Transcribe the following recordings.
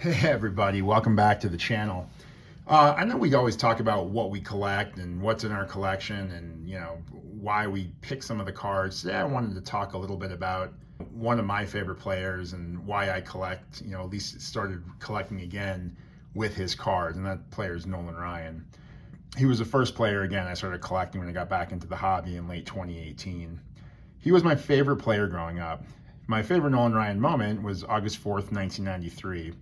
Hey everybody, welcome back to the channel. I know we always talk about what we collect and what's in our collection and why we pick some of the cards. Today I wanted to talk a little bit about one of my favorite players and why I collect, at least started collecting again with his cards, and that player is Nolan Ryan. He was the first player again I started collecting when I got back into the hobby in late 2018. He was my favorite player growing up. My favorite Nolan Ryan moment was August 4th, 1993.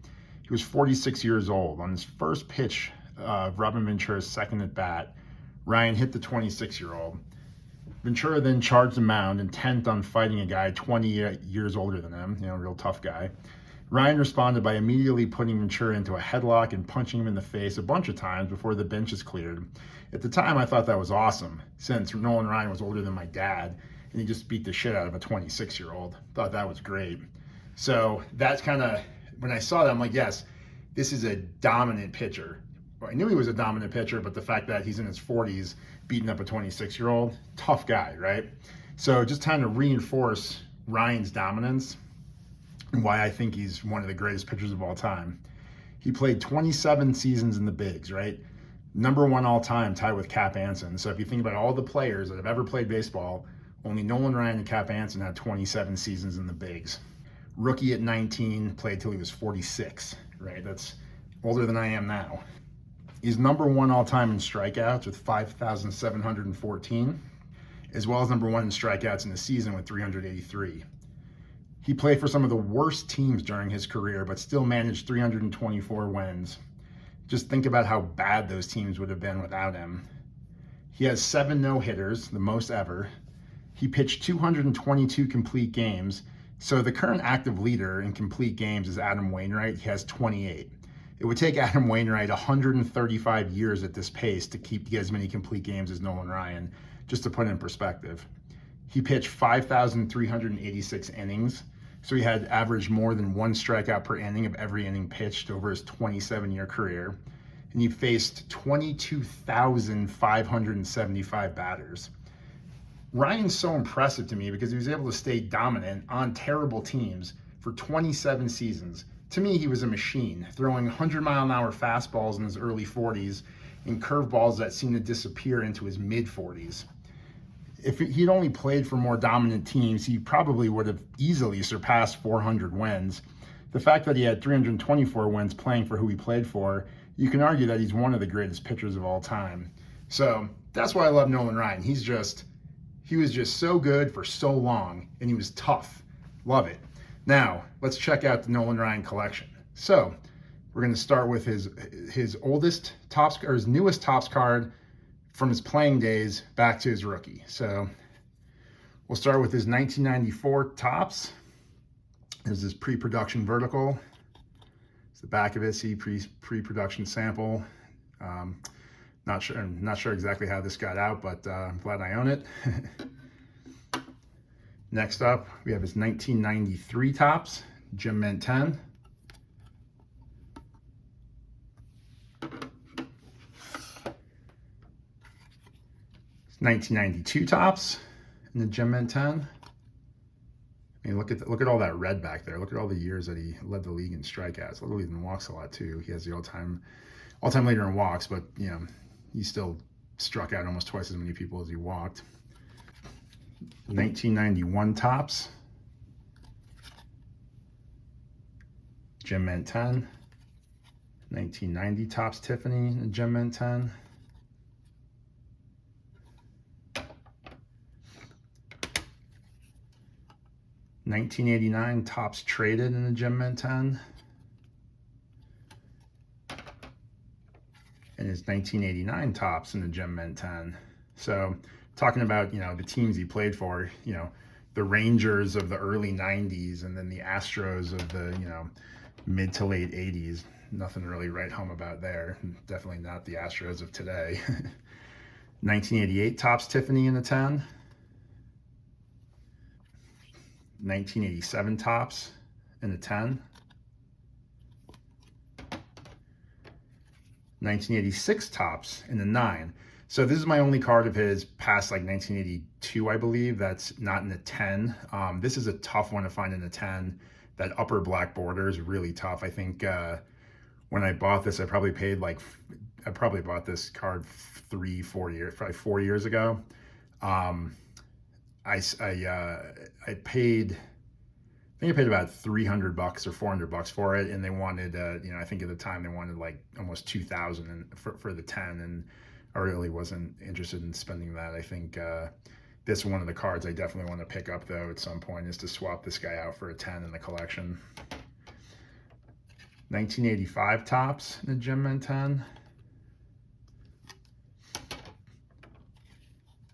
He was 46 years old. On his first pitch of Robin Ventura's second at bat, Ryan hit the 26-year-old. Ventura then charged the mound, intent on fighting a guy 20 years older than him, a real tough guy. Ryan responded by immediately putting Ventura into a headlock and punching him in the face a bunch of times before the benches cleared. At the time, I thought that was awesome, since Nolan Ryan was older than my dad, and he just beat the shit out of a 26-year-old. Thought that was great. So that's kind of, when I saw that, I'm like, yes, this is a dominant pitcher. Well, I knew he was a dominant pitcher, but the fact that he's in his 40s beating up a 26-year-old, tough guy, right? So just trying to reinforce Ryan's dominance and why I think he's one of the greatest pitchers of all time. He played 27 seasons in the bigs, right? Number one all time, tied with Cap Anson. So if you think about all the players that have ever played baseball, only Nolan Ryan and Cap Anson had 27 seasons in the bigs. Rookie at 19, played till he was 46, right? That's older than I am now. He's number one all time in strikeouts with 5,714, as well as number one in strikeouts in the season with 383. He played for some of the worst teams during his career, but still managed 324 wins. Just think about how bad those teams would have been without him. He has 7 no-hitters, the most ever. He pitched 222 complete games. So the current active leader in complete games is Adam Wainwright. He has 28. It would take Adam Wainwright 135 years at this pace to get as many complete games as Nolan Ryan, just to put it in perspective. He pitched 5,386 innings, so he had averaged more than 1 strikeout per inning of every inning pitched over his 27-year career. And he faced 22,575 batters. Ryan's so impressive to me because he was able to stay dominant on terrible teams for 27 seasons. To me, he was a machine, throwing 100-mile-an-hour fastballs in his early 40s and curveballs that seemed to disappear into his mid-40s. If he'd only played for more dominant teams, he probably would have easily surpassed 400 wins. The fact that he had 324 wins playing for who he played for, you can argue that he's one of the greatest pitchers of all time. So that's why I love Nolan Ryan. He was just so good for so long, and he was tough. Love it. Now, let's check out the Nolan Ryan collection. So, we're going to start with his oldest Topps, or his newest Topps card from his playing days back to his rookie. So, we'll start with his 1994 Topps. There's this pre-production vertical. It's the back of it. See, pre-production sample. Not sure exactly how this got out, but I'm glad I own it. Next up, we have his 1993 Topps, Gem Mint 10. His 1992 Topps in the Gem Mint 10. I mean, look at all that red back there. Look at all the years that he led the league in strikeouts. Led the league in walks a lot too. He has the all-time leader in walks, but he still struck out almost twice as many people as he walked. 1991 Topps, Gem Mint 10. 1990 Topps Tiffany in Gem Mint 10. $1989 Topps Traded in the Gem Mint 10. And his 1989 Topps in the Gem Mint 10. So talking about, the teams he played for, the Rangers of the early 90s and then the Astros of the, mid to late 80s. Nothing to really write home about there. Definitely not the Astros of today. 1988 Topps Tiffany in the 10. 1987 Topps in the 10. 1986 Topps in the 9. So this is my only card of his past like 1982, I believe, that's not in the 10. This is a tough one to find in the 10. that upper black border is really tough. I think when I bought this, I probably bought this card 3-4 years, probably 4 years ago. Um, I paid, I think I paid about $300 or $400 for it, and they wanted, I think at the time they wanted like almost 2,000 for the 10, and I really wasn't interested in spending that. I think this one of the cards I definitely want to pick up though at some point is to swap this guy out for a 10 in the collection. 1985 Topps in the Gem Mint 10.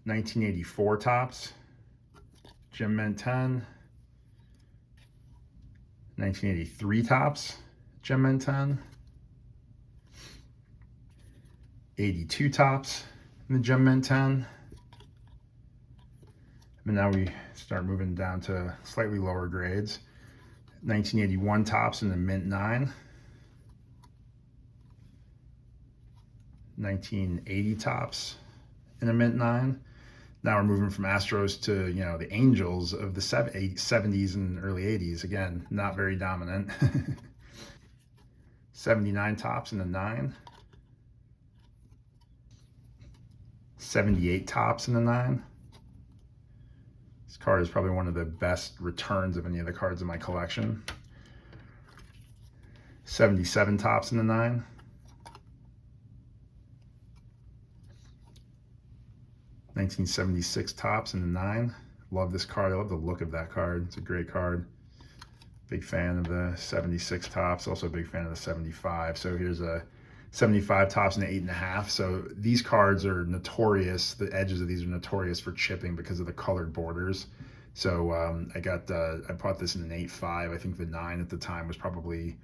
1984 Topps, Gem Mint 10. 1983 Topps, Gem Mint 10. 82 Topps in the Gem Mint 10. And now we start moving down to slightly lower grades. 1981 Topps in the Mint 9. 1980 Topps in the Mint 9. Now we're moving from Astros to, the Angels of the 70s and early 80s. Again, not very dominant. 79 Topps in the 9. 78 Topps in the 9. This card is probably one of the best returns of any of the cards in my collection. 77 Topps in the 9. 1976 Topps in the 9. Love this card. I love the look of that card. It's a great card. Big fan of the 76 Topps. Also a big fan of the 75. So here's a 75 Topps and an 8.5. So these cards are notorious. The edges of these are notorious for chipping because of the colored borders. So I bought this in an 8.5. I think the 9 at the time was probably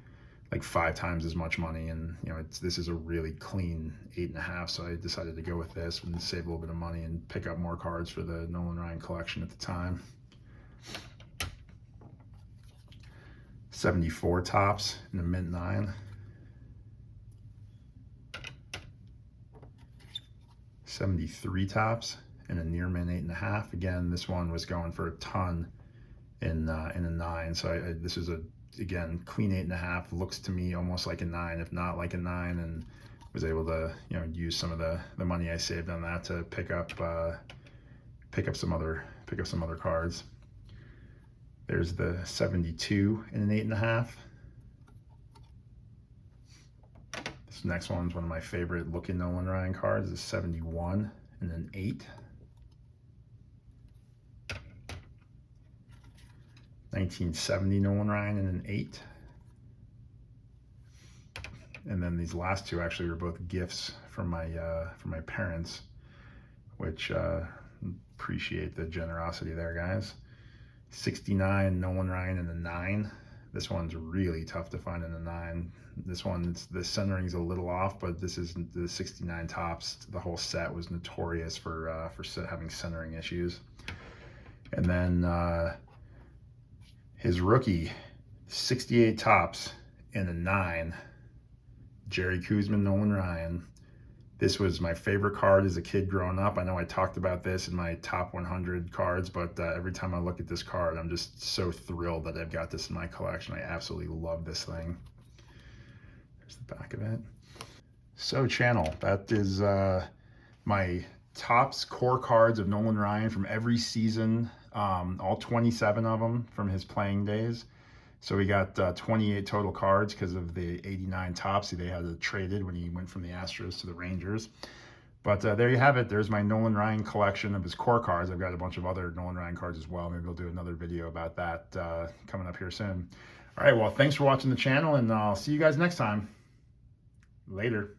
like 5 times as much money, and this is a really clean 8.5, so I decided to go with this and save a little bit of money and pick up more cards for the Nolan Ryan collection at the time. 74 Topps in the Mint 9. 73 Topps in a near mint 8.5. Again, this one was going for a ton in a 9, so this is again, clean 8.5. Looks to me almost like a 9, if not like a 9, and was able to use some of the money I saved on that to pick up some other cards. There's the 72 in an 8.5. This next one's one of my favorite looking Nolan Ryan cards. The 71 in an 8. 1970 Nolan Ryan in an 8. And then these last two actually were both gifts from my parents, which appreciate the generosity there, guys. 69 Nolan Ryan in a 9. This one's really tough to find in a 9. This one, the centering's a little off, but this is the 69 Topps. The whole set was notorious for having centering issues. And then his rookie, 68 Topps in a 9, Jerry Koosman, Nolan Ryan. This was my favorite card as a kid growing up. I know I talked about this in my top 100 cards, but every time I look at this card, I'm just so thrilled that I've got this in my collection. I absolutely love this thing. There's the back of it. So channel, that is my Topps core cards of Nolan Ryan from every season, all 27 of them from his playing days. So we got 28 total cards because of the 89 Topps they had traded when he went from the Astros to the Rangers. But there you have it. There's my Nolan Ryan collection of his core cards. I've got a bunch of other Nolan Ryan cards as well. Maybe we'll do another video about that coming up here soon. All right, well, thanks for watching the channel, and I'll see you guys next time. Later.